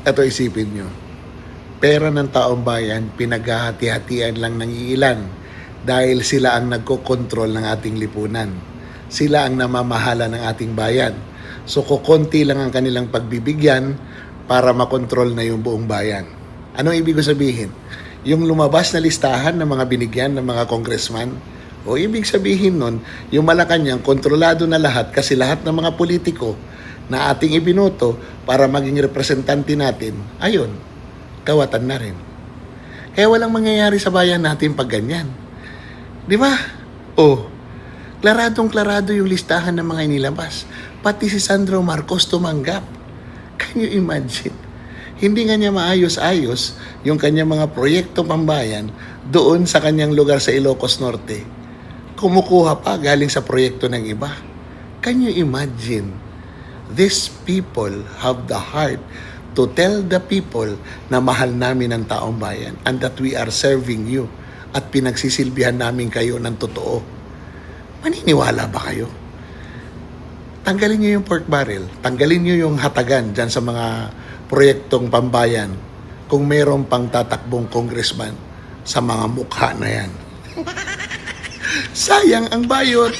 Ito isipin nyo, pera ng taong bayan, pinaghahati-hatian lang ng iilan dahil sila ang nagkokontrol ng ating lipunan. Sila ang namamahala ng ating bayan. So kukonti lang ang kanilang pagbibigyan para makontrol na yung buong bayan. Anong ibig ko sabihin? Yung lumabas na listahan ng mga binigyan ng mga congressman, o ibig sabihin nun, yung Malacanang kontrolado na lahat kasi lahat ng mga politiko na ating ibinoto para maging representante natin, ayun, kawatan na rin. Kaya walang mangyayari sa bayan natin pag ganyan. Di ba? Oh, klaradong-klarado yung listahan ng mga inilabas. Pati si Sandro Marcos tumanggap. Can you imagine? Hindi nga niya maayos-ayos yung kanyang mga proyekto pambayan doon sa kanyang lugar sa Ilocos Norte. Kumukuha pa galing sa proyekto ng iba. Can you imagine? These people have the heart to tell the people na mahal namin ang taong bayan and that we are serving you at pinagsisilbihan namin kayo ng totoo. Maniniwala ba kayo? Tanggalin nyo yung pork barrel, tanggalin nyo yung hatagan dyan sa mga proyektong pambayan kung mayroong pang tatakbong congressman sa mga mukha na yan. Sayang ang bayot.